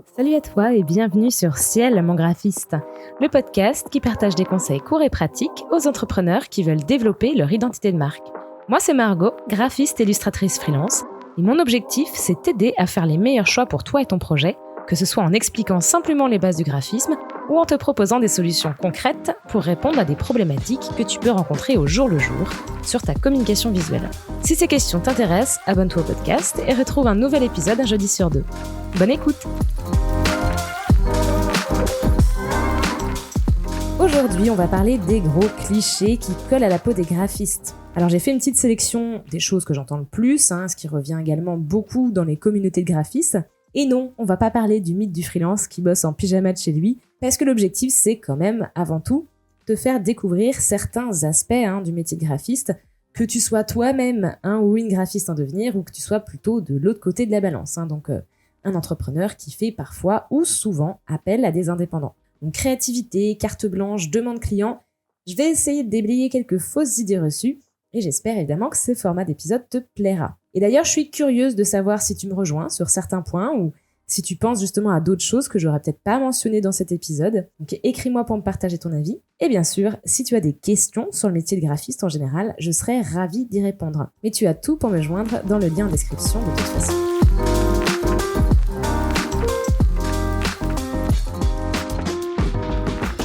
Salut à toi et bienvenue sur Ciel, mon graphiste, le podcast qui partage des conseils courts et pratiques aux entrepreneurs qui veulent développer leur identité de marque. Moi, c'est Margot, graphiste illustratrice freelance, et mon objectif, c'est t'aider à faire les meilleurs choix pour toi et ton projet, que ce soit en expliquant simplement les bases du graphisme ou en te proposant des solutions concrètes pour répondre à des problématiques que tu peux rencontrer au jour le jour sur ta communication visuelle. Si ces questions t'intéressent, abonne-toi au podcast et retrouve un nouvel épisode un jeudi sur 2. Bonne écoute! Aujourd'hui, on va parler des gros clichés qui collent à la peau des graphistes. Alors j'ai fait une petite sélection des choses que j'entends le plus, ce qui revient également beaucoup dans les communautés de graphistes. Et non, on va pas parler du mythe du freelance qui bosse en pyjama de chez lui, parce que l'objectif c'est quand même, avant tout, de faire découvrir certains aspects du métier de graphiste, que tu sois toi-même ou une graphiste en devenir, ou que tu sois plutôt de l'autre côté de la balance, donc un entrepreneur qui fait parfois ou souvent appel à des indépendants. Donc créativité, carte blanche, demande client, je vais essayer de déblayer quelques fausses idées reçues et j'espère évidemment que ce format d'épisode te plaira. Et d'ailleurs, je suis curieuse de savoir si tu me rejoins sur certains points ou si tu penses justement à d'autres choses que j'aurais peut-être pas mentionnées dans cet épisode. Donc écris-moi pour me partager ton avis. Et bien sûr, si tu as des questions sur le métier de graphiste en général, je serais ravie d'y répondre. Mais tu as tout pour me joindre dans le lien en description de toute façon.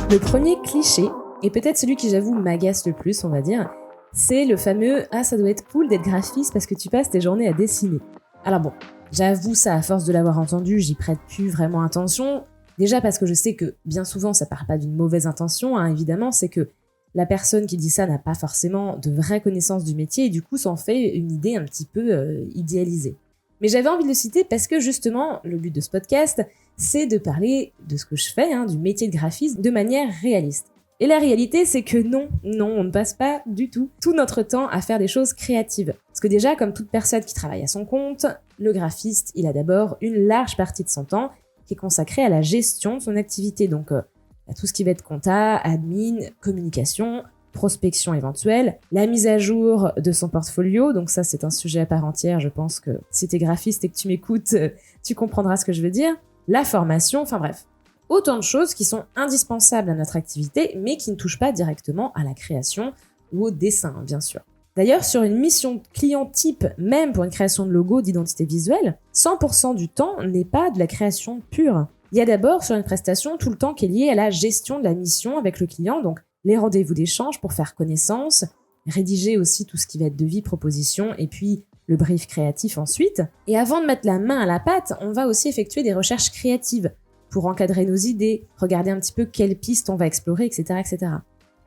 Le premier cliché, et peut-être celui qui j'avoue m'agace le plus, on va dire, c'est le fameux « Ah, ça doit être cool d'être graphiste parce que tu passes tes journées à dessiner ». Alors bon, j'avoue ça, à force de l'avoir entendu, j'y prête plus vraiment attention. Déjà parce que je sais que bien souvent ça part pas d'une mauvaise intention, évidemment, c'est que la personne qui dit ça n'a pas forcément de vraies connaissances du métier et du coup s'en fait une idée un petit peu idéalisée. Mais j'avais envie de le citer parce que justement, le but de ce podcast, c'est de parler de ce que je fais, du métier de graphiste, de manière réaliste. Et la réalité, c'est que non, on ne passe pas du tout notre temps à faire des choses créatives. Parce que déjà, comme toute personne qui travaille à son compte, le graphiste, il a d'abord une large partie de son temps qui est consacrée à la gestion de son activité. Donc, à tout ce qui va être compta, admin, communication, prospection éventuelle, la mise à jour de son portfolio, donc ça c'est un sujet à part entière, je pense que si t'es graphiste et que tu m'écoutes, tu comprendras ce que je veux dire, la formation, enfin bref. Autant de choses qui sont indispensables à notre activité, mais qui ne touchent pas directement à la création ou au dessin, bien sûr. D'ailleurs, sur une mission client type, même pour une création de logo, d'identité visuelle, 100% du temps n'est pas de la création pure. Il y a d'abord sur une prestation tout le temps qui est lié à la gestion de la mission avec le client, donc les rendez-vous d'échange pour faire connaissance, rédiger aussi tout ce qui va être devis, proposition, et puis le brief créatif ensuite. Et avant de mettre la main à la pâte, on va aussi effectuer des recherches créatives pour encadrer nos idées, regarder un petit peu quelles pistes on va explorer, etc., etc.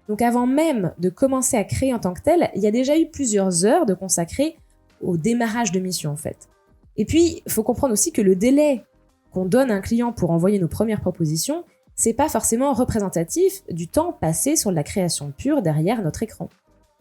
Donc avant même de commencer à créer en tant que tel, il y a déjà eu plusieurs heures de consacrées au démarrage de mission en fait. Et puis, il faut comprendre aussi que le délai qu'on donne à un client pour envoyer nos premières propositions, c'est pas forcément représentatif du temps passé sur la création pure derrière notre écran.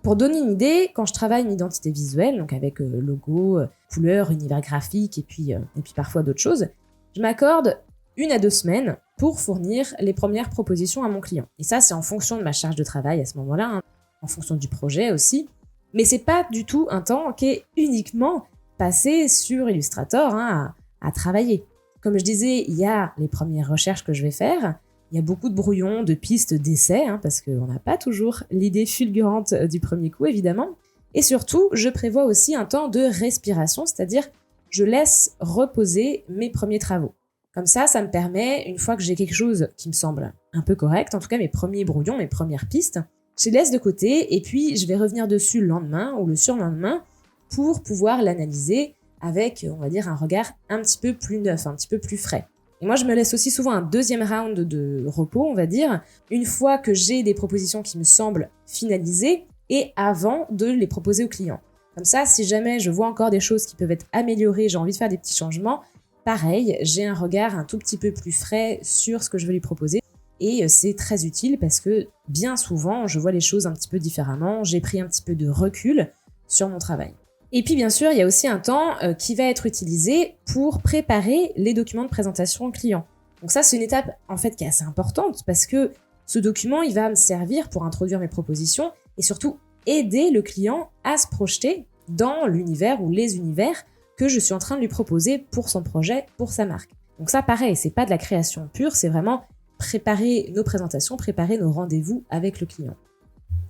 Pour donner une idée, quand je travaille une identité visuelle, donc avec logo, couleur, univers graphique et puis parfois d'autres choses, je m'accorde 1 à 2 semaines pour fournir les premières propositions à mon client. Et ça, c'est en fonction de ma charge de travail à ce moment-là, en fonction du projet aussi. Mais c'est pas du tout un temps qui est uniquement passé sur Illustrator à travailler. Comme je disais, il y a les premières recherches que je vais faire, il y a beaucoup de brouillons, de pistes d'essais, parce qu'on n'a pas toujours l'idée fulgurante du premier coup, évidemment. Et surtout, je prévois aussi un temps de respiration, c'est-à-dire je laisse reposer mes premiers travaux. Comme ça me permet, une fois que j'ai quelque chose qui me semble un peu correct, en tout cas mes premiers brouillons, mes premières pistes, je les laisse de côté et puis je vais revenir dessus le lendemain ou le surlendemain pour pouvoir l'analyser avec, on va dire, un regard un petit peu plus neuf, un petit peu plus frais. Et moi, je me laisse aussi souvent un deuxième round de repos, on va dire, une fois que j'ai des propositions qui me semblent finalisées et avant de les proposer au client. Comme ça, si jamais je vois encore des choses qui peuvent être améliorées, j'ai envie de faire des petits changements, pareil, j'ai un regard un tout petit peu plus frais sur ce que je veux lui proposer. Et c'est très utile parce que bien souvent, je vois les choses un petit peu différemment, j'ai pris un petit peu de recul sur mon travail. Et puis bien sûr, il y a aussi un temps qui va être utilisé pour préparer les documents de présentation au client. Donc ça, c'est une étape en fait qui est assez importante parce que ce document, il va me servir pour introduire mes propositions et surtout aider le client à se projeter dans l'univers ou les univers que je suis en train de lui proposer pour son projet, pour sa marque. Donc ça, pareil, c'est pas de la création pure, c'est vraiment préparer nos présentations, préparer nos rendez-vous avec le client.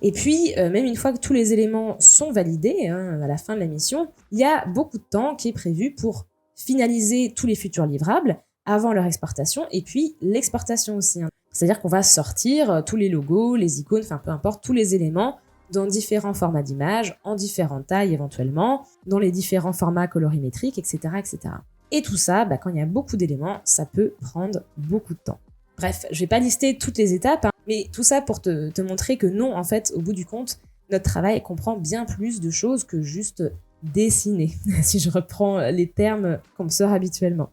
Et puis, même une fois que tous les éléments sont validés, à la fin de la mission, il y a beaucoup de temps qui est prévu pour finaliser tous les futurs livrables avant leur exportation et puis l'exportation aussi. C'est-à-dire qu'on va sortir tous les logos, les icônes, enfin peu importe, tous les éléments dans différents formats d'images, en différentes tailles éventuellement, dans les différents formats colorimétriques, etc. etc. Et tout ça, quand il y a beaucoup d'éléments, ça peut prendre beaucoup de temps. Bref, je vais pas lister toutes les étapes, mais tout ça pour te montrer que non, en fait, au bout du compte, notre travail comprend bien plus de choses que juste dessiner, si je reprends les termes qu'on me sort habituellement.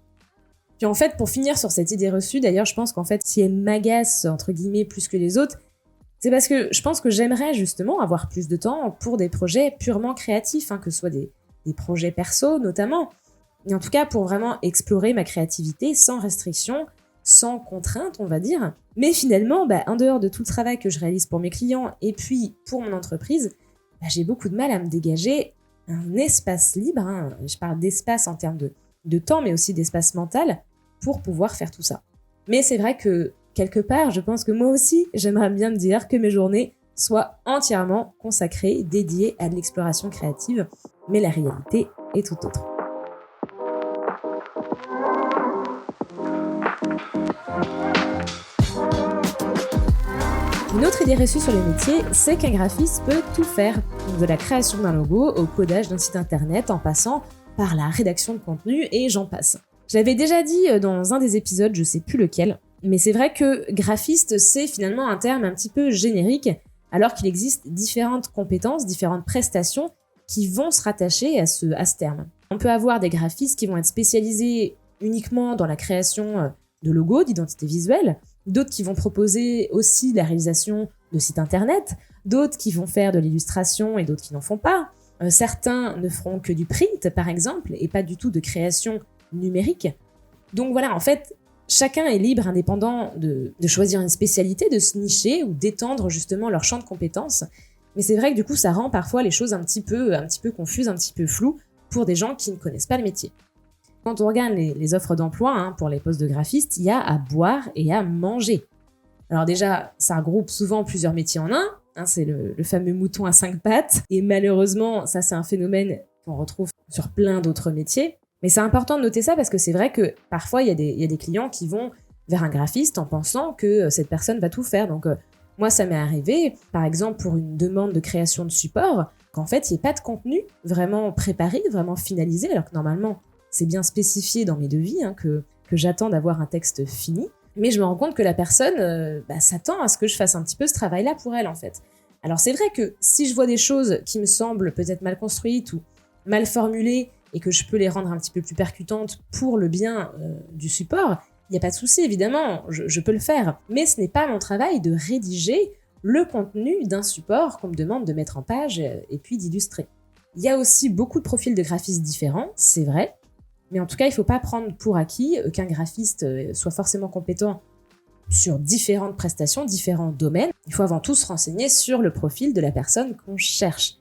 Puis en fait, pour finir sur cette idée reçue, d'ailleurs, je pense qu'en fait, si elle m'agace, entre guillemets, plus que les autres, c'est parce que je pense que j'aimerais justement avoir plus de temps pour des projets purement créatifs, que ce soit des projets perso notamment, et en tout cas pour vraiment explorer ma créativité sans restriction, sans contrainte, on va dire. Mais finalement, en dehors de tout le travail que je réalise pour mes clients et puis pour mon entreprise, j'ai beaucoup de mal à me dégager un espace libre. Je parle d'espace en termes de temps, mais aussi d'espace mental pour pouvoir faire tout ça. Mais c'est vrai que, quelque part, je pense que moi aussi, j'aimerais bien me dire que mes journées soient entièrement consacrées, dédiées à de l'exploration créative. Mais la réalité est tout autre. Une autre idée reçue sur les métiers, c'est qu'un graphiste peut tout faire, de la création d'un logo au codage d'un site internet en passant par la rédaction de contenu et j'en passe. Je l'avais déjà dit dans un des épisodes, je sais plus lequel, mais c'est vrai que graphiste, c'est finalement un terme un petit peu générique, alors qu'il existe différentes compétences, différentes prestations qui vont se rattacher à ce terme. On peut avoir des graphistes qui vont être spécialisés uniquement dans la création de logos, d'identité visuelle, d'autres qui vont proposer aussi la réalisation de sites internet, d'autres qui vont faire de l'illustration et d'autres qui n'en font pas. Certains ne feront que du print, par exemple, et pas du tout de création numérique. Donc voilà, en fait, chacun est libre, indépendant de choisir une spécialité, de se nicher ou d'étendre justement leur champ de compétences. Mais c'est vrai que du coup, ça rend parfois les choses un petit peu confuses, un petit peu floues pour des gens qui ne connaissent pas le métier. Quand on regarde les offres d'emploi pour les postes de graphiste, il y a à boire et à manger. Alors déjà, ça regroupe souvent plusieurs métiers en un, c'est le fameux mouton à 5 pattes, et malheureusement, ça c'est un phénomène qu'on retrouve sur plein d'autres métiers. Mais c'est important de noter ça parce que c'est vrai que parfois, il y a des clients qui vont vers un graphiste en pensant que cette personne va tout faire. Donc moi, ça m'est arrivé, par exemple, pour une demande de création de support, qu'en fait, il n'y ait pas de contenu vraiment préparé, vraiment finalisé, alors que normalement, c'est bien spécifié dans mes devis que j'attends d'avoir un texte fini. Mais je me rends compte que la personne s'attend à ce que je fasse un petit peu ce travail-là pour elle, en fait. Alors c'est vrai que si je vois des choses qui me semblent peut-être mal construites ou mal formulées et que je peux les rendre un petit peu plus percutantes pour le bien du support, il n'y a pas de souci, évidemment, je peux le faire. Mais ce n'est pas mon travail de rédiger le contenu d'un support qu'on me demande de mettre en page et puis d'illustrer. Il y a aussi beaucoup de profils de graphistes différents, c'est vrai, mais en tout cas, il ne faut pas prendre pour acquis qu'un graphiste soit forcément compétent sur différentes prestations, différents domaines. Il faut avant tout se renseigner sur le profil de la personne qu'on cherche.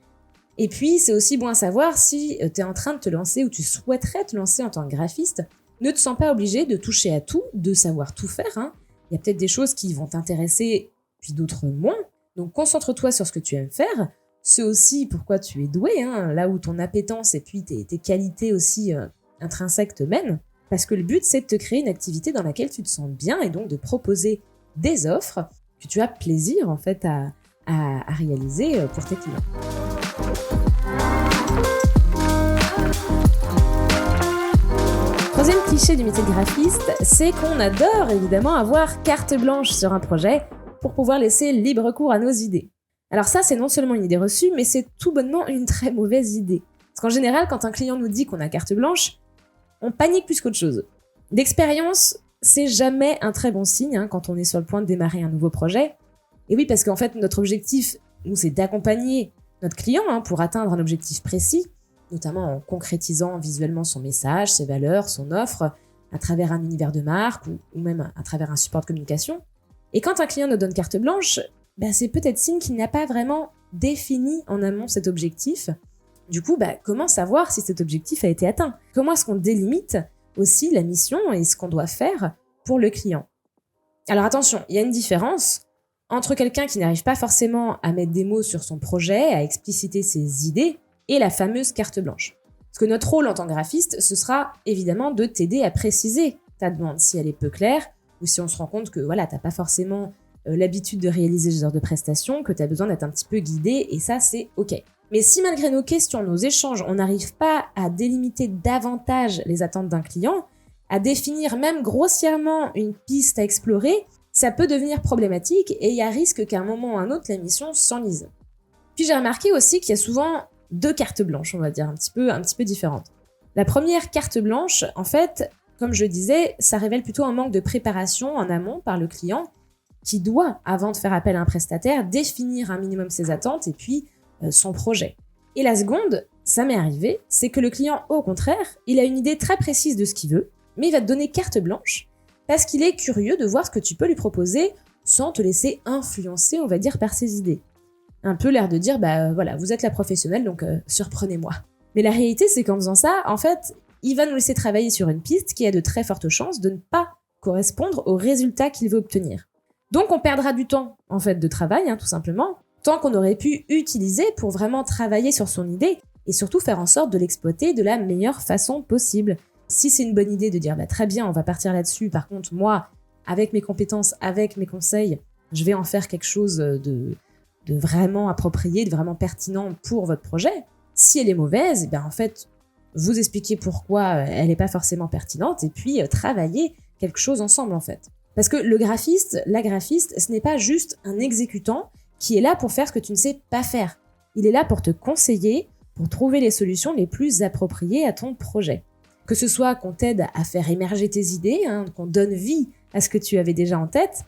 Et puis, c'est aussi bon à savoir si tu es en train de te lancer ou tu souhaiterais te lancer en tant que graphiste, ne te sens pas obligé de toucher à tout, de savoir tout faire. Il y a peut-être des choses qui vont t'intéresser, puis d'autres moins. Donc, concentre-toi sur ce que tu aimes faire. C'est aussi pourquoi tu es doué, là où ton appétence et puis tes qualités aussi intrinsèques te mènent. Parce que le but, c'est de te créer une activité dans laquelle tu te sens bien et donc de proposer des offres que tu as plaisir en fait à réaliser pour tes clients. Troisième cliché du métier de graphiste, c'est qu'on adore évidemment avoir carte blanche sur un projet pour pouvoir laisser libre cours à nos idées. Alors ça, c'est non seulement une idée reçue, mais c'est tout bonnement une très mauvaise idée. Parce qu'en général, quand un client nous dit qu'on a carte blanche, on panique plus qu'autre chose. D'expérience, c'est jamais un très bon signe quand on est sur le point de démarrer un nouveau projet. Et oui, parce qu'en fait, notre objectif, nous, c'est d'accompagner notre client pour atteindre un objectif précis, notamment en concrétisant visuellement son message, ses valeurs, son offre, à travers un univers de marque ou même à travers un support de communication. Et quand un client nous donne carte blanche, c'est peut-être signe qu'il n'a pas vraiment défini en amont cet objectif. Du coup, comment savoir si cet objectif a été atteint ? Comment est-ce qu'on délimite aussi la mission et ce qu'on doit faire pour le client. Alors attention, il y a une différence entre quelqu'un qui n'arrive pas forcément à mettre des mots sur son projet, à expliciter ses idées, et la fameuse carte blanche. Parce que notre rôle en tant que graphiste, ce sera évidemment de t'aider à préciser ta demande si elle est peu claire, ou si on se rend compte que voilà, t'as pas forcément l'habitude de réaliser des heures de prestation, que tu as besoin d'être un petit peu guidé, et ça c'est ok. Mais si malgré nos questions, nos échanges, on n'arrive pas à délimiter davantage les attentes d'un client, à définir même grossièrement une piste à explorer, ça peut devenir problématique et il y a risque qu'à un moment ou à un autre, la mission s'enlise. Puis j'ai remarqué aussi qu'il y a souvent 2 cartes blanches, on va dire, un petit peu différentes. La première carte blanche, en fait, comme je le disais, ça révèle plutôt un manque de préparation en amont par le client qui doit, avant de faire appel à un prestataire, définir un minimum ses attentes et puis son projet. Et la seconde, ça m'est arrivé, c'est que le client, au contraire, il a une idée très précise de ce qu'il veut, mais il va te donner carte blanche parce qu'il est curieux de voir ce que tu peux lui proposer sans te laisser influencer, on va dire, par ses idées. Un peu l'air de dire, voilà, vous êtes la professionnelle, donc surprenez-moi. Mais la réalité, c'est qu'en faisant ça, en fait, il va nous laisser travailler sur une piste qui a de très fortes chances de ne pas correspondre au résultat qu'il veut obtenir. Donc on perdra du temps, en fait, de travail, tout simplement, temps qu'on aurait pu utiliser pour vraiment travailler sur son idée et surtout faire en sorte de l'exploiter de la meilleure façon possible. Si c'est une bonne idée de dire très bien, on va partir là-dessus, par contre moi, avec mes compétences, avec mes conseils, je vais en faire quelque chose de vraiment approprié, de vraiment pertinent pour votre projet. Si elle est mauvaise, en fait, vous expliquez pourquoi elle n'est pas forcément pertinente et puis travailler quelque chose ensemble en fait. Parce que le graphiste, la graphiste, ce n'est pas juste un exécutant qui est là pour faire ce que tu ne sais pas faire. Il est là pour te conseiller, pour trouver les solutions les plus appropriées à ton projet. Que ce soit qu'on t'aide à faire émerger tes idées, qu'on donne vie à ce que tu avais déjà en tête,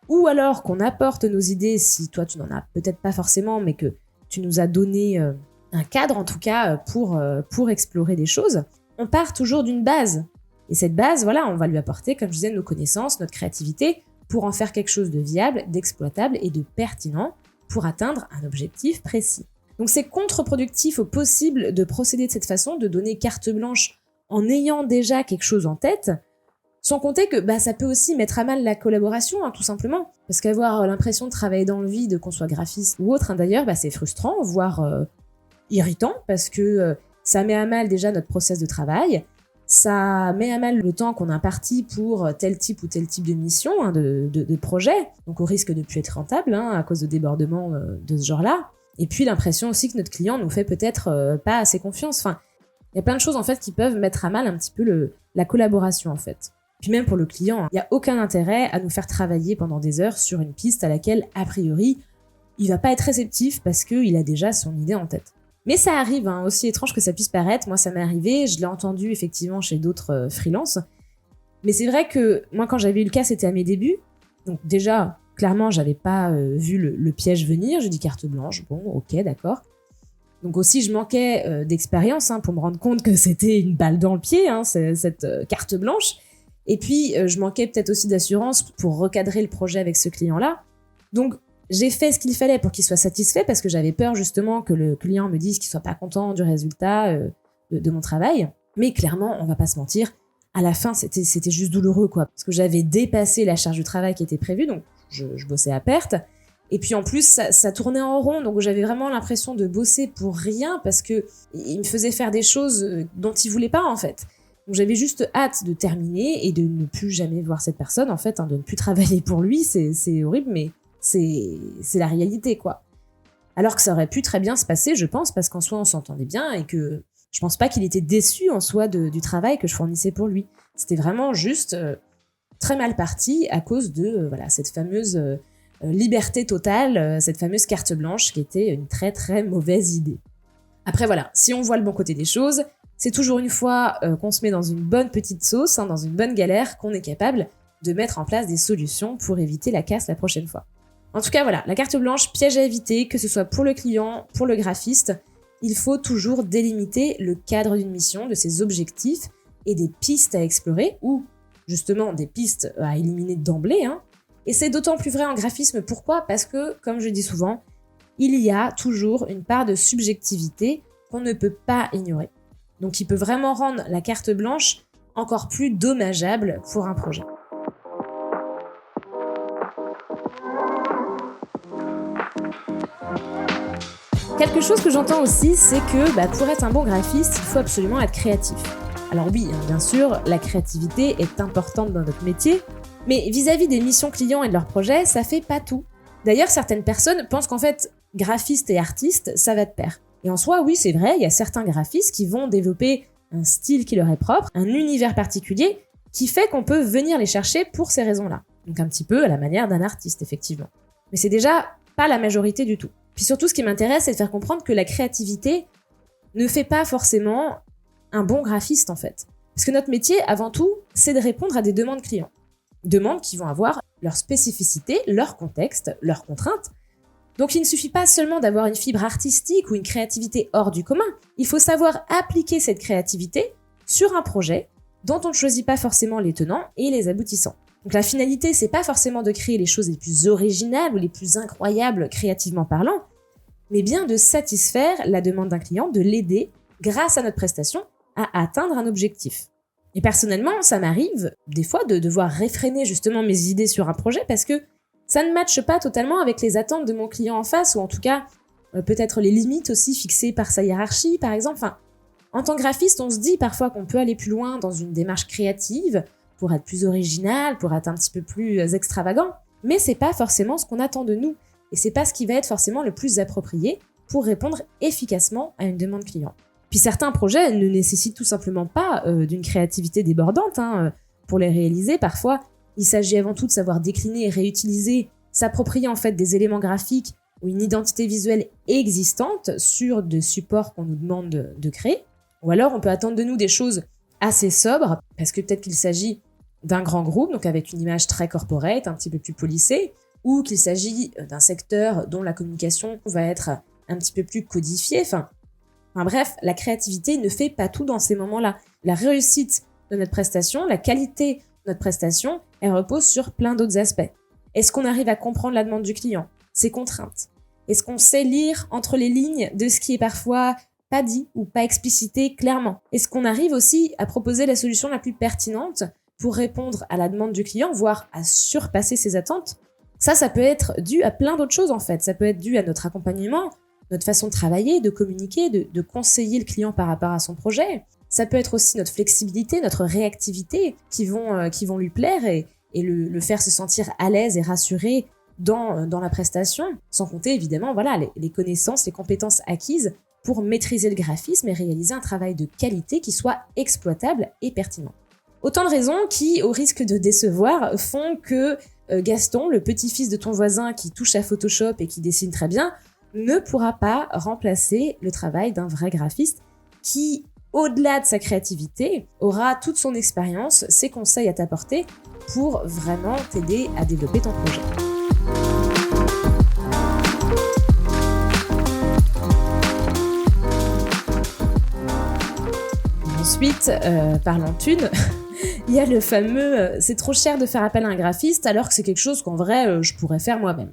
ou alors qu'on apporte nos idées si toi tu n'en as peut-être pas forcément, mais que tu nous as donné un cadre en tout cas pour explorer des choses. On part toujours d'une base. Et cette base, voilà, on va lui apporter, comme je disais, nos connaissances, notre créativité, pour en faire quelque chose de viable, d'exploitable et de pertinent pour atteindre un objectif précis. Donc c'est contre-productif au possible de procéder de cette façon, de donner carte blanche en ayant déjà quelque chose en tête, sans compter que ça peut aussi mettre à mal la collaboration, tout simplement. Parce qu'avoir l'impression de travailler dans le vide, qu'on soit graphiste ou autre, d'ailleurs, c'est frustrant, voire irritant, parce que ça met à mal déjà notre process de travail, ça met à mal le temps qu'on a imparti pour tel type ou tel type de mission, de projet, donc au risque de ne plus être rentable à cause de débordements de ce genre-là. Et puis l'impression aussi que notre client nous fait peut-être pas assez confiance. Enfin, il y a plein de choses en fait qui peuvent mettre à mal un petit peu la collaboration en fait. Puis même pour le client, il n'y a aucun intérêt à nous faire travailler pendant des heures sur une piste à laquelle, a priori, il va pas être réceptif parce qu'il a déjà son idée en tête. Mais ça arrive, aussi étrange que ça puisse paraître, moi ça m'est arrivé, je l'ai entendu effectivement chez d'autres freelances. Mais c'est vrai que moi quand j'avais eu le cas, c'était à mes débuts. Donc déjà, clairement, j'avais pas vu le piège venir, j'ai dit carte blanche, bon ok d'accord. Donc aussi je manquais d'expérience pour me rendre compte que c'était une balle dans le pied, cette carte blanche. Et puis je manquais peut-être aussi d'assurance pour recadrer le projet avec ce client-là. Donc j'ai fait ce qu'il fallait pour qu'il soit satisfait parce que j'avais peur justement que le client me dise qu'il soit pas content du résultat de mon travail. Mais clairement, on va pas se mentir, à la fin c'était juste douloureux quoi, parce que j'avais dépassé la charge de travail qui était prévue, donc je bossais à perte. Et puis en plus ça tournait en rond, donc j'avais vraiment l'impression de bosser pour rien parce que il me faisait faire des choses dont il voulait pas en fait. Donc j'avais juste hâte de terminer et de ne plus jamais voir cette personne en fait, de ne plus travailler pour lui, c'est horrible mais c'est la réalité, quoi. Alors que ça aurait pu très bien se passer, je pense, parce qu'en soi, on s'entendait bien et que je pense pas qu'il était déçu en soi du travail que je fournissais pour lui. C'était vraiment juste très mal parti à cause de cette fameuse liberté totale, cette fameuse carte blanche qui était une très très mauvaise idée. Après voilà, si on voit le bon côté des choses, c'est toujours une fois qu'on se met dans une bonne petite sauce, dans une bonne galère, qu'on est capable de mettre en place des solutions pour éviter la casse la prochaine fois. En tout cas, voilà, la carte blanche, piège à éviter, que ce soit pour le client, pour le graphiste, il faut toujours délimiter le cadre d'une mission, de ses objectifs et des pistes à explorer, ou justement des pistes à éliminer d'emblée. Et c'est d'autant plus vrai en graphisme, pourquoi ? Parce que, comme je dis souvent, il y a toujours une part de subjectivité qu'on ne peut pas ignorer. Donc il peut vraiment rendre la carte blanche encore plus dommageable pour un projet. Quelque chose que j'entends aussi, c'est que pour être un bon graphiste, il faut absolument être créatif. Alors oui, bien sûr, la créativité est importante dans notre métier, mais vis-à-vis des missions clients et de leurs projets, ça fait pas tout. D'ailleurs, certaines personnes pensent qu'en fait, graphiste et artiste, ça va de pair. Et en soi, oui, c'est vrai, il y a certains graphistes qui vont développer un style qui leur est propre, un univers particulier, qui fait qu'on peut venir les chercher pour ces raisons-là. Donc un petit peu à la manière d'un artiste, effectivement. Mais c'est déjà pas la majorité du tout. Puis surtout, ce qui m'intéresse, c'est de faire comprendre que la créativité ne fait pas forcément un bon graphiste, en fait. Parce que notre métier, avant tout, c'est de répondre à des demandes clients. Demandes qui vont avoir leur spécificité, leur contexte, leurs contraintes. Donc il ne suffit pas seulement d'avoir une fibre artistique ou une créativité hors du commun. Il faut savoir appliquer cette créativité sur un projet dont on ne choisit pas forcément les tenants et les aboutissants. Donc la finalité, c'est pas forcément de créer les choses les plus originales ou les plus incroyables créativement parlant, mais bien de satisfaire la demande d'un client, de l'aider, grâce à notre prestation, à atteindre un objectif. Et personnellement, ça m'arrive des fois de devoir réfréner justement mes idées sur un projet parce que ça ne matche pas totalement avec les attentes de mon client en face, ou en tout cas, peut-être les limites aussi fixées par sa hiérarchie, par exemple. Enfin, en tant que graphiste, on se dit parfois qu'on peut aller plus loin dans une démarche créative, pour être plus original, pour être un petit peu plus extravagant, mais c'est pas forcément ce qu'on attend de nous, et c'est pas ce qui va être forcément le plus approprié pour répondre efficacement à une demande client. Puis certains projets ne nécessitent tout simplement pas d'une créativité débordante. Pour les réaliser, parfois, il s'agit avant tout de savoir décliner et réutiliser, s'approprier en fait des éléments graphiques ou une identité visuelle existante sur des supports qu'on nous demande de créer. Ou alors, on peut attendre de nous des choses assez sobres, parce que peut-être qu'il s'agit d'un grand groupe, donc avec une image très corporate, un petit peu plus polissée, ou qu'il s'agit d'un secteur dont la communication va être un petit peu plus codifiée. Enfin bref, la créativité ne fait pas tout dans ces moments-là. La réussite de notre prestation, la qualité de notre prestation, elle repose sur plein d'autres aspects. Est-ce qu'on arrive à comprendre la demande du client, ses contraintes? Est-ce qu'on sait lire entre les lignes de ce qui est parfois pas dit ou pas explicité clairement? Est-ce qu'on arrive aussi à proposer la solution la plus pertinente pour répondre à la demande du client, voire à surpasser ses attentes? Ça peut être dû à plein d'autres choses en fait. Ça peut être dû à notre accompagnement, notre façon de travailler, de communiquer, de conseiller le client par rapport à son projet. Ça peut être aussi notre flexibilité, notre réactivité qui vont lui plaire et le faire se sentir à l'aise et rassuré dans la prestation. Sans compter évidemment les connaissances, les compétences acquises pour maîtriser le graphisme et réaliser un travail de qualité qui soit exploitable et pertinent. Autant de raisons qui, au risque de décevoir, font que Gaston, le petit-fils de ton voisin qui touche à Photoshop et qui dessine très bien, ne pourra pas remplacer le travail d'un vrai graphiste qui, au-delà de sa créativité, aura toute son expérience, ses conseils à t'apporter pour vraiment t'aider à développer ton projet. Ensuite, parlons thunes, il y a le fameux « c'est trop cher de faire appel à un graphiste alors que c'est quelque chose qu'en vrai, je pourrais faire moi-même ».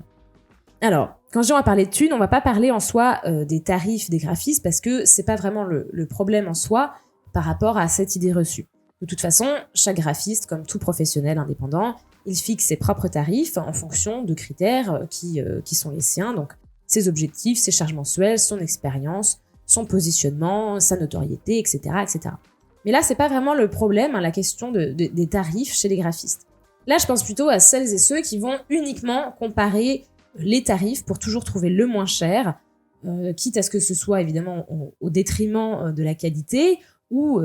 Alors, quand je dis on va parler de thunes, on va pas parler en soi des tarifs des graphistes parce que c'est pas vraiment le problème en soi par rapport à cette idée reçue. De toute façon, chaque graphiste, comme tout professionnel indépendant, il fixe ses propres tarifs en fonction de critères qui sont les siens, donc ses objectifs, ses charges mensuelles, son expérience, son positionnement, sa notoriété, etc., etc. Mais là, c'est pas vraiment le problème, la question des tarifs chez les graphistes. Là, je pense plutôt à celles et ceux qui vont uniquement comparer les tarifs pour toujours trouver le moins cher, quitte à ce que ce soit évidemment au détriment de la qualité ou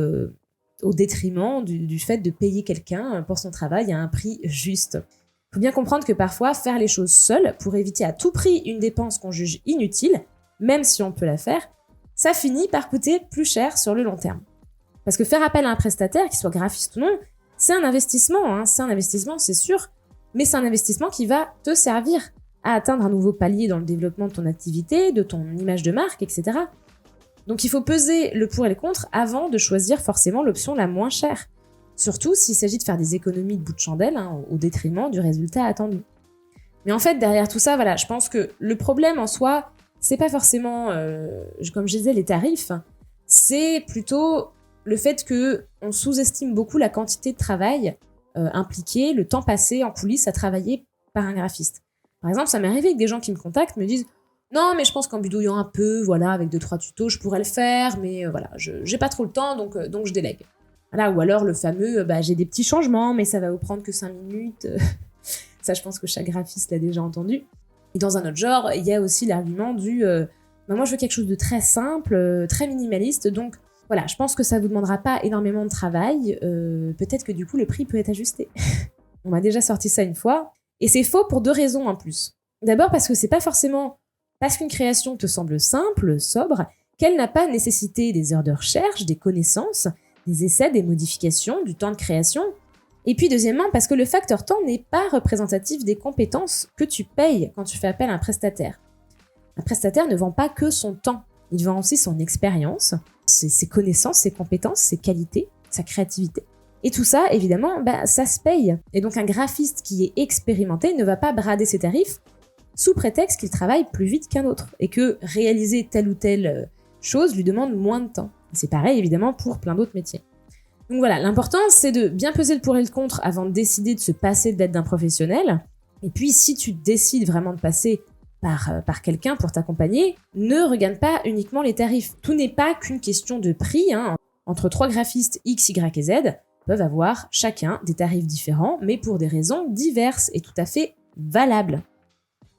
au détriment du fait de payer quelqu'un pour son travail à un prix juste. Il faut bien comprendre que parfois, faire les choses seul pour éviter à tout prix une dépense qu'on juge inutile, même si on peut la faire, ça finit par coûter plus cher sur le long terme. Parce que faire appel à un prestataire, qu'il soit graphiste ou non, c'est un investissement, c'est sûr, mais c'est un investissement qui va te servir à atteindre un nouveau palier dans le développement de ton activité, de ton image de marque, etc. Donc il faut peser le pour et le contre avant de choisir forcément l'option la moins chère. Surtout s'il s'agit de faire des économies de bout de chandelle, au détriment du résultat attendu. Mais en fait, derrière tout ça, je pense que le problème en soi, c'est pas forcément, comme je disais, les tarifs, c'est plutôt le fait qu'on sous-estime beaucoup la quantité de travail impliqué, le temps passé en coulisses à travailler par un graphiste. Par exemple, ça m'est arrivé avec des gens qui me contactent, me disent « Non, mais je pense qu'en bidouillant un peu, voilà, avec 2-3 tutos, je pourrais le faire, mais voilà, j'ai pas trop le temps, donc je délègue. » Voilà, ou alors le fameux « J'ai des petits changements, mais ça va vous prendre que 5 minutes. » Ça, je pense que chaque graphiste l'a déjà entendu. Et dans un autre genre, il y a aussi l'argument du moi, je veux quelque chose de très simple, très minimaliste, donc voilà, je pense que ça vous demandera pas énormément de travail, peut-être que du coup, le prix peut être ajusté. On m'a déjà sorti ça une fois, et c'est faux pour 2 raisons en plus. D'abord parce que c'est pas forcément parce qu'une création te semble simple, sobre, qu'elle n'a pas nécessité des heures de recherche, des connaissances, des essais, des modifications, du temps de création. Et puis deuxièmement, parce que le facteur temps n'est pas représentatif des compétences que tu payes quand tu fais appel à un prestataire. Un prestataire ne vend pas que son temps, il vend aussi son expérience, ses connaissances, ses compétences, ses qualités, sa créativité. Et tout ça, évidemment, ça se paye. Et donc un graphiste qui est expérimenté ne va pas brader ses tarifs sous prétexte qu'il travaille plus vite qu'un autre et que réaliser telle ou telle chose lui demande moins de temps. C'est pareil, évidemment, pour plein d'autres métiers. Donc voilà, l'important, c'est de bien peser le pour et le contre avant de décider de se passer de l'aide d'un professionnel. Et puis, si tu décides vraiment de passer par quelqu'un pour t'accompagner, ne regarde pas uniquement les tarifs. Tout n'est pas qu'une question de prix. Entre 3 graphistes X, Y et Z peuvent avoir chacun des tarifs différents, mais pour des raisons diverses et tout à fait valables.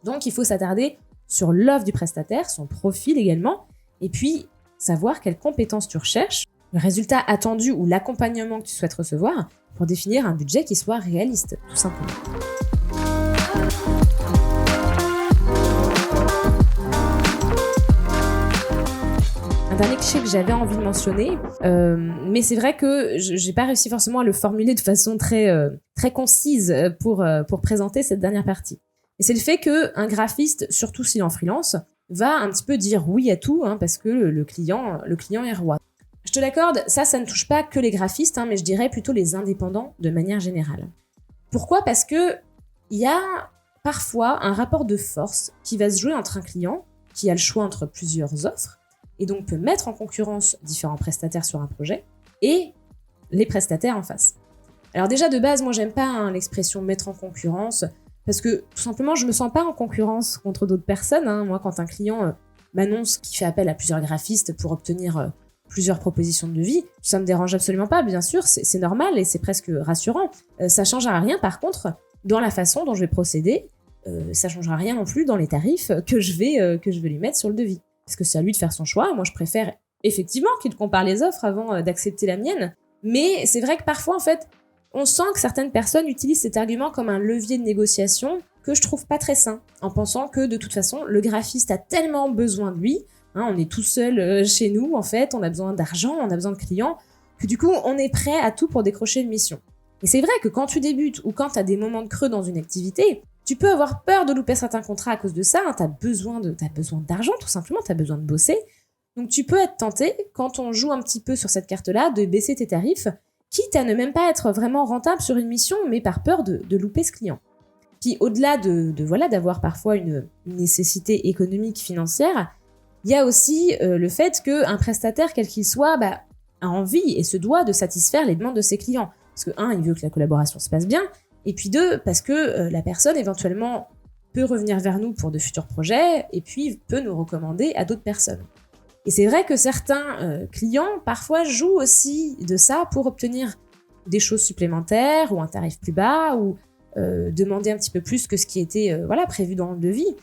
Donc, il faut s'attarder sur l'offre du prestataire, son profil également, et puis savoir quelles compétences tu recherches, le résultat attendu ou l'accompagnement que tu souhaites recevoir pour définir un budget qui soit réaliste, tout simplement. Un dernier cliché que j'avais envie de mentionner, mais c'est vrai que j'ai pas réussi forcément à le formuler de façon très concise pour présenter cette dernière partie. Et c'est le fait qu'un graphiste, surtout s'il est en freelance, va un petit peu dire oui à tout, parce que le client est roi. Je te l'accorde, ça ne touche pas que les graphistes, mais je dirais plutôt les indépendants de manière générale. Pourquoi ? Parce que il y a parfois un rapport de force qui va se jouer entre un client qui a le choix entre plusieurs offres et donc peut mettre en concurrence différents prestataires sur un projet et les prestataires en face. Alors déjà de base, moi j'aime pas l'expression mettre en concurrence parce que tout simplement je me sens pas en concurrence contre d'autres personnes. Moi quand un client m'annonce qu'il fait appel à plusieurs graphistes pour obtenir plusieurs propositions de devis, ça me dérange absolument pas, bien sûr, c'est normal et c'est presque rassurant. Ça changera rien par contre dans la façon dont je vais procéder, ça changera rien non plus dans les tarifs que je vais lui mettre sur le devis. Parce que c'est à lui de faire son choix, moi je préfère effectivement qu'il compare les offres avant d'accepter la mienne, mais c'est vrai que parfois en fait, on sent que certaines personnes utilisent cet argument comme un levier de négociation que je trouve pas très sain, en pensant que de toute façon, le graphiste a tellement besoin de lui, on est tout seul chez nous en fait, on a besoin d'argent, on a besoin de clients, que du coup on est prêt à tout pour décrocher une mission. Et c'est vrai que quand tu débutes ou quand tu as des moments de creux dans une activité, tu peux avoir peur de louper certains contrats à cause de ça, t'as besoin d'argent tout simplement, t'as besoin de bosser. Donc tu peux être tenté, quand on joue un petit peu sur cette carte-là, de baisser tes tarifs, quitte à ne même pas être vraiment rentable sur une mission, mais par peur de louper ce client. Puis au-delà d'avoir parfois une nécessité économique, financière, il y a aussi le fait qu'un prestataire, quel qu'il soit, a envie et se doit de satisfaire les demandes de ses clients. Parce que, il veut que la collaboration se passe bien, et puis 2, parce que la personne, éventuellement, peut revenir vers nous pour de futurs projets, et puis peut nous recommander à d'autres personnes. Et c'est vrai que certains clients, parfois, jouent aussi de ça pour obtenir des choses supplémentaires, ou un tarif plus bas, ou demander un petit peu plus que ce qui était prévu dans le devis.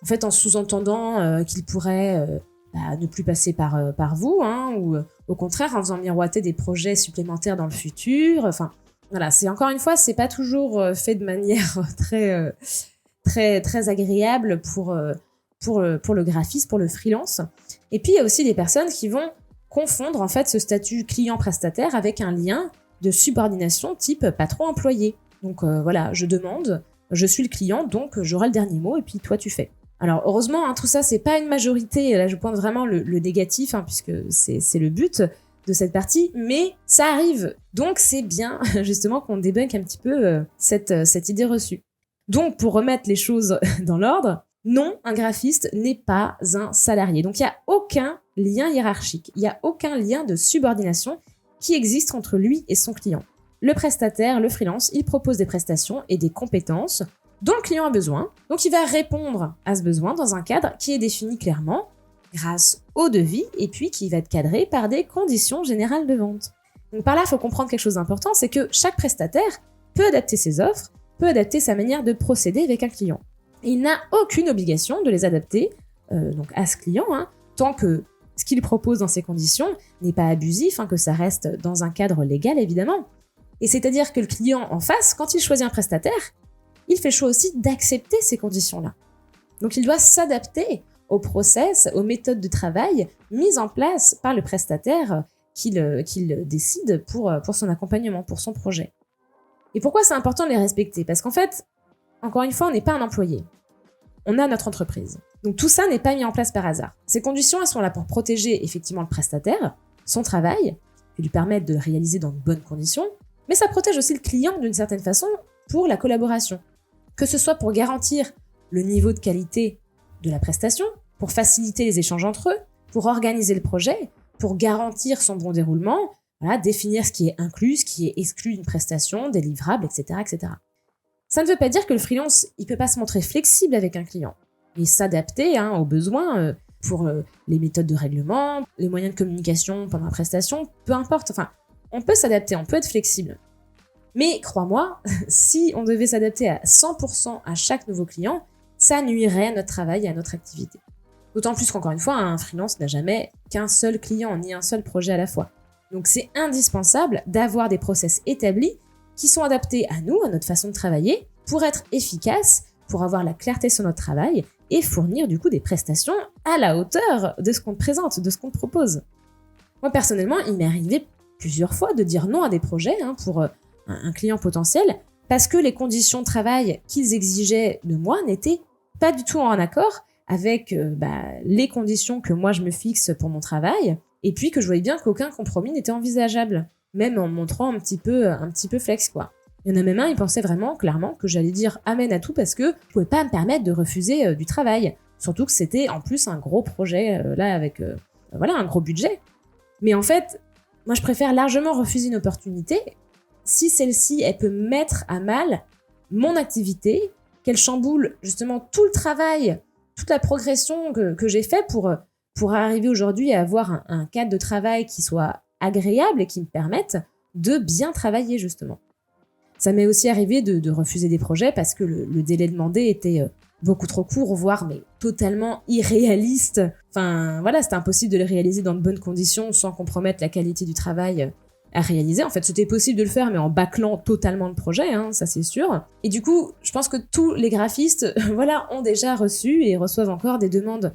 En fait, en sous-entendant qu'ils pourraient ne plus passer par vous, ou au contraire, en faisant miroiter des projets supplémentaires dans le futur. Enfin, voilà, encore une fois, c'est pas toujours fait de manière très agréable pour le graphiste, pour le freelance. Et puis, il y a aussi des personnes qui vont confondre en fait ce statut client-prestataire avec un lien de subordination type patron-employé. Donc je demande, je suis le client, donc j'aurai le dernier mot, et puis toi tu fais. Alors heureusement, tout ça c'est pas une majorité, là je pointe vraiment le négatif, puisque c'est le but de cette partie, mais ça arrive. Donc c'est bien justement qu'on débunk un petit peu cette idée reçue. Donc pour remettre les choses dans l'ordre, non, un graphiste n'est pas un salarié. Donc il n'y a aucun lien hiérarchique, il n'y a aucun lien de subordination qui existe entre lui et son client. Le prestataire, le freelance, il propose des prestations et des compétences dont le client a besoin. Donc il va répondre à ce besoin dans un cadre qui est défini clairement grâce au devis et puis qui va être cadré par des conditions générales de vente. Donc par là, il faut comprendre quelque chose d'important, c'est que chaque prestataire peut adapter ses offres, peut adapter sa manière de procéder avec un client. Et il n'a aucune obligation de les adapter donc à ce client, tant que ce qu'il propose dans ces conditions n'est pas abusif, que ça reste dans un cadre légal évidemment. Et c'est-à-dire que le client en face, quand il choisit un prestataire, il fait le choix aussi d'accepter ces conditions-là. Donc il doit s'adapter au process, aux méthodes de travail mises en place par le prestataire qu'il décide pour son accompagnement, pour son projet. Et pourquoi c'est important de les respecter ? Parce qu'en fait, encore une fois, on n'est pas un employé. On a notre entreprise. Donc tout ça n'est pas mis en place par hasard. Ces conditions, elles sont là pour protéger effectivement le prestataire, son travail, et lui permettre de le réaliser dans de bonnes conditions, mais ça protège aussi le client d'une certaine façon pour la collaboration. Que ce soit pour garantir le niveau de qualité de la prestation, pour faciliter les échanges entre eux, pour organiser le projet, pour garantir son bon déroulement, définir ce qui est inclus, ce qui est exclu d'une prestation, des livrables, etc., etc. Ça ne veut pas dire que le freelance, il peut pas se montrer flexible avec un client et s'adapter aux besoins pour les méthodes de règlement, les moyens de communication pendant la prestation, peu importe. Enfin, on peut s'adapter, on peut être flexible. Mais crois-moi, si on devait s'adapter à 100% à chaque nouveau client, ça nuirait à notre travail et à notre activité. D'autant plus qu'encore une fois, un freelance n'a jamais qu'un seul client, ni un seul projet à la fois. Donc c'est indispensable d'avoir des process établis qui sont adaptés à nous, à notre façon de travailler, pour être efficaces, pour avoir la clarté sur notre travail et fournir du coup des prestations à la hauteur de ce qu'on te présente, de ce qu'on te propose. Moi personnellement, il m'est arrivé plusieurs fois de dire non à des projets pour un client potentiel parce que les conditions de travail qu'ils exigeaient de moi n'étaient pas du tout en accord avec les conditions que moi je me fixe pour mon travail et puis que je voyais bien qu'aucun compromis n'était envisageable, même en me montrant un petit peu flex quoi. Il y en a même un, il pensait vraiment clairement que j'allais dire amen à tout parce que je pouvais pas me permettre de refuser du travail, surtout que c'était en plus un gros projet avec un gros budget. Mais en fait, moi je préfère largement refuser une opportunité si celle-ci elle peut mettre à mal mon activité, qu'elle chamboule justement tout le travail, toute la progression que j'ai fait pour arriver aujourd'hui à avoir un cadre de travail qui soit agréable et qui me permette de bien travailler justement. Ça m'est aussi arrivé de refuser des projets parce que le délai demandé était beaucoup trop court, voire mais totalement irréaliste. Enfin voilà, c'était impossible de le réaliser dans de bonnes conditions sans compromettre la qualité du travail à réaliser. En fait, c'était possible de le faire, mais en bâclant totalement le projet, ça c'est sûr. Et du coup, je pense que tous les graphistes ont déjà reçu et reçoivent encore des demandes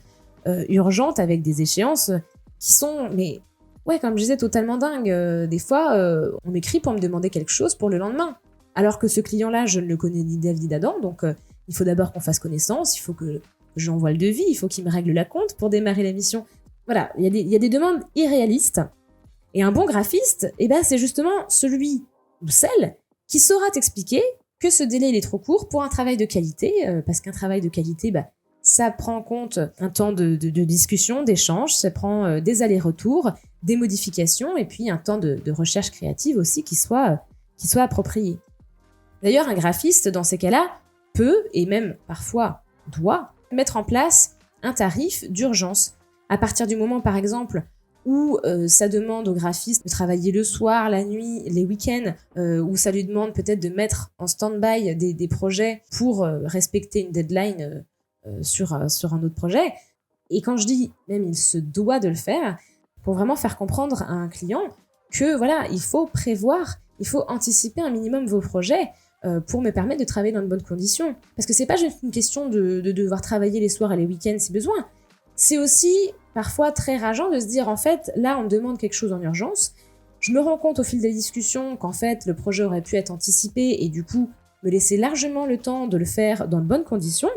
urgentes avec des échéances qui sont, mais ouais, comme je disais, totalement dingues. Des fois, on m'écrit pour me demander quelque chose pour le lendemain. Alors que ce client-là, je ne le connais ni d'Ève ni d'Adam, donc il faut d'abord qu'on fasse connaissance, il faut que j'envoie le devis, il faut qu'il me règle la compte pour démarrer la mission. Voilà, il y a des demandes irréalistes. Et un bon graphiste, c'est justement celui ou celle qui saura t'expliquer que ce délai il est trop court pour un travail de qualité, parce qu'un travail de qualité, ça prend en compte un temps de discussion, d'échange, ça prend des allers-retours, des modifications, et puis un temps de recherche créative aussi qui soit approprié. D'ailleurs, un graphiste, dans ces cas-là, peut, et même parfois doit, mettre en place un tarif d'urgence. À partir du moment, par exemple, où ça demande au graphiste de travailler le soir, la nuit, les week-ends, où ça lui demande peut-être de mettre en stand-by des projets pour respecter une deadline sur un autre projet. Et quand je dis même il se doit de le faire, pour vraiment faire comprendre à un client que il faut prévoir, il faut anticiper un minimum vos projets pour me permettre de travailler dans de bonnes conditions. Parce que c'est pas juste une question de devoir travailler les soirs et les week-ends si besoin. C'est aussi parfois très rageant de se dire, en fait, là, on me demande quelque chose en urgence. Je me rends compte au fil des discussions qu'en fait, le projet aurait pu être anticipé et du coup, me laisser largement le temps de le faire dans de bonnes conditions.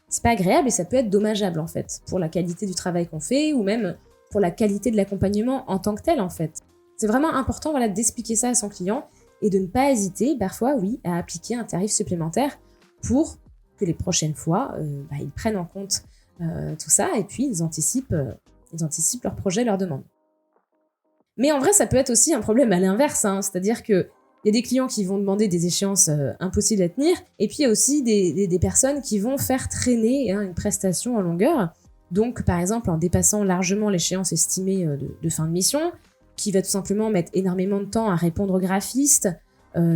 C'est pas agréable et ça peut être dommageable, en fait, pour la qualité du travail qu'on fait ou même pour la qualité de l'accompagnement en tant que tel, en fait. C'est vraiment important, d'expliquer ça à son client et de ne pas hésiter, parfois, à appliquer un tarif supplémentaire pour que les prochaines fois, ils prennent en compte tout ça et puis ils anticipent leur projet, leur demande. Mais en vrai, ça peut être aussi un problème à l'inverse, hein, c'est-à-dire que il y a des clients qui vont demander des échéances impossibles à tenir, et puis il y a aussi des personnes qui vont faire traîner une prestation en longueur. Donc, par exemple, en dépassant largement l'échéance estimée de fin de mission, qui va tout simplement mettre énormément de temps à répondre au graphiste,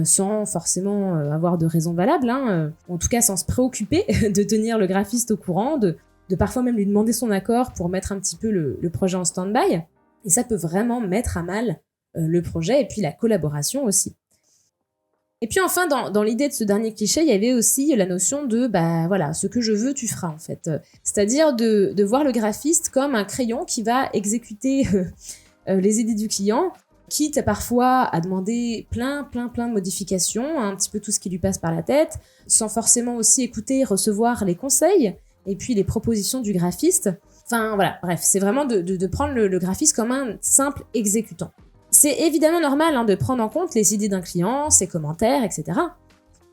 sans forcément avoir de raison valable, en tout cas sans se préoccuper de tenir le graphiste au courant, de parfois même lui demander son accord pour mettre un petit peu le projet en stand-by. Et ça peut vraiment mettre à mal le projet et puis la collaboration aussi. Et puis enfin, dans l'idée de ce dernier cliché, il y avait aussi la notion de, ce que je veux, tu feras en fait. C'est-à-dire de voir le graphiste comme un crayon qui va exécuter les idées du client, quitte à parfois à demander plein de modifications, un petit peu tout ce qui lui passe par la tête, sans forcément aussi écouter et recevoir les conseils, et puis les propositions du graphiste. Enfin voilà, bref, c'est vraiment de prendre le graphiste comme un simple exécutant. C'est évidemment normal de prendre en compte les idées d'un client, ses commentaires, etc.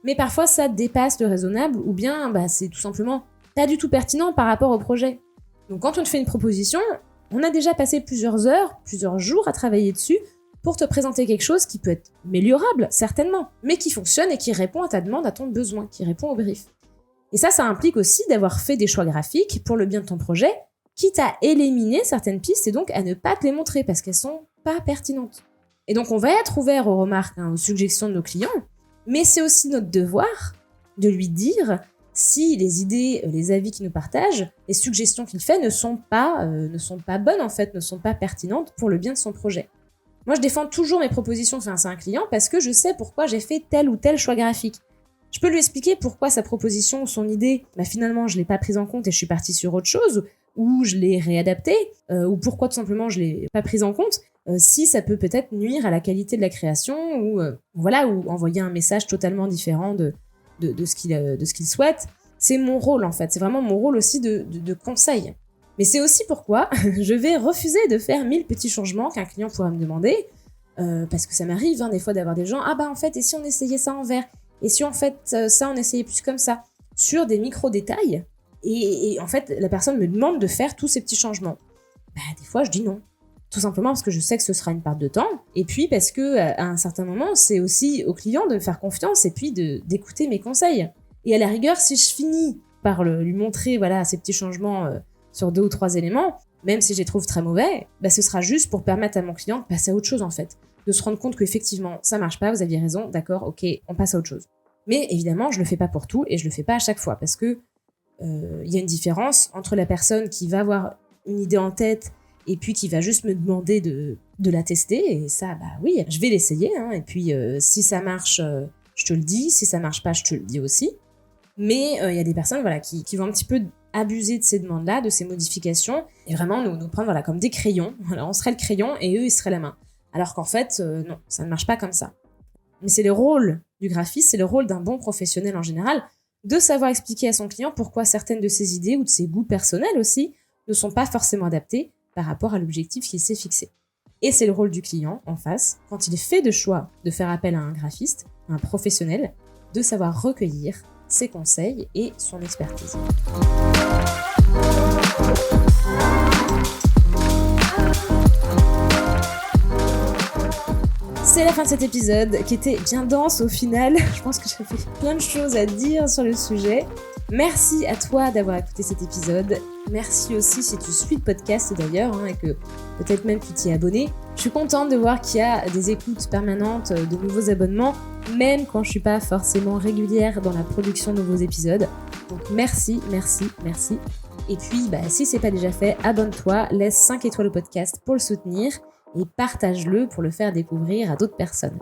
Mais parfois ça dépasse le raisonnable, ou bien c'est tout simplement pas du tout pertinent par rapport au projet. Donc quand on te fait une proposition, on a déjà passé plusieurs heures, plusieurs jours à travailler dessus pour te présenter quelque chose qui peut être améliorable, certainement, mais qui fonctionne et qui répond à ta demande, à ton besoin, qui répond au brief. Et ça implique aussi d'avoir fait des choix graphiques pour le bien de ton projet, quitte à éliminer certaines pistes et donc à ne pas te les montrer parce qu'elles sont pas pertinentes. Et donc on va être ouvert aux remarques, aux suggestions de nos clients, mais c'est aussi notre devoir de lui dire si les idées, les avis qu'il nous partage, les suggestions qu'il fait ne sont pas bonnes en fait, ne sont pas pertinentes pour le bien de son projet. Moi je défends toujours mes propositions face à un client parce que je sais pourquoi j'ai fait tel ou tel choix graphique. Je peux lui expliquer pourquoi sa proposition ou son idée, finalement je l'ai pas prise en compte et je suis partie sur autre chose, ou je l'ai réadaptée, ou pourquoi tout simplement je l'ai pas prise en compte, si ça peut peut-être nuire à la qualité de la création, ou envoyer un message totalement différent de ce qu'il souhaite. C'est mon rôle en fait, c'est vraiment mon rôle aussi de conseil. Mais c'est aussi pourquoi je vais refuser de faire 1000 petits changements qu'un client pourra me demander, parce que ça m'arrive des fois d'avoir des gens, en fait, et si on essayait ça en vert, et si en fait ça on essayait plus comme ça, sur des micro-détails, et en fait la personne me demande de faire tous ces petits changements. Des fois je dis non. Tout simplement parce que je sais que ce sera une perte de temps, et puis parce que à un certain moment, c'est aussi au client de me faire confiance et puis d'écouter mes conseils. Et à la rigueur, si je finis par lui montrer ces petits changements sur 2 ou 3 éléments, même si je les trouve très mauvais, ce sera juste pour permettre à mon client de passer à autre chose en fait. De se rendre compte qu'effectivement, ça marche pas, vous aviez raison, d'accord, ok, on passe à autre chose. Mais évidemment, je le fais pas pour tout et je le fais pas à chaque fois parce que y a une différence entre la personne qui va avoir une idée en tête et puis qui va juste me demander de la tester, et ça, oui, je vais l'essayer, et puis si ça marche, je te le dis, si ça marche pas, je te le dis aussi. Mais il y a des personnes qui vont un petit peu abuser de ces demandes-là, de ces modifications, et vraiment nous prendre comme des crayons. Alors on serait le crayon et eux, ils seraient la main. Alors qu'en fait, non, ça ne marche pas comme ça. Mais c'est le rôle du graphiste, c'est le rôle d'un bon professionnel en général, de savoir expliquer à son client pourquoi certaines de ses idées ou de ses goûts personnels aussi ne sont pas forcément adaptées par rapport à l'objectif qu'il s'est fixé. Et c'est le rôle du client, en face, quand il fait le choix de faire appel à un graphiste, un professionnel, de savoir recueillir ses conseils et son expertise. C'est la fin de cet épisode, qui était bien dense au final. Je pense que j'avais plein de choses à dire sur le sujet. Merci à toi d'avoir écouté cet épisode. Merci aussi si tu suis le podcast d'ailleurs, et que peut-être même tu t'y es abonné. Je suis contente de voir qu'il y a des écoutes permanentes, de nouveaux abonnements, même quand je suis pas forcément régulière dans la production de nouveaux épisodes. Donc merci. Et puis, si c'est pas déjà fait, abonne-toi, laisse 5 étoiles au podcast pour le soutenir et partage-le pour le faire découvrir à d'autres personnes.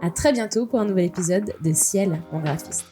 À très bientôt pour un nouvel épisode de Ciel, mon graphiste.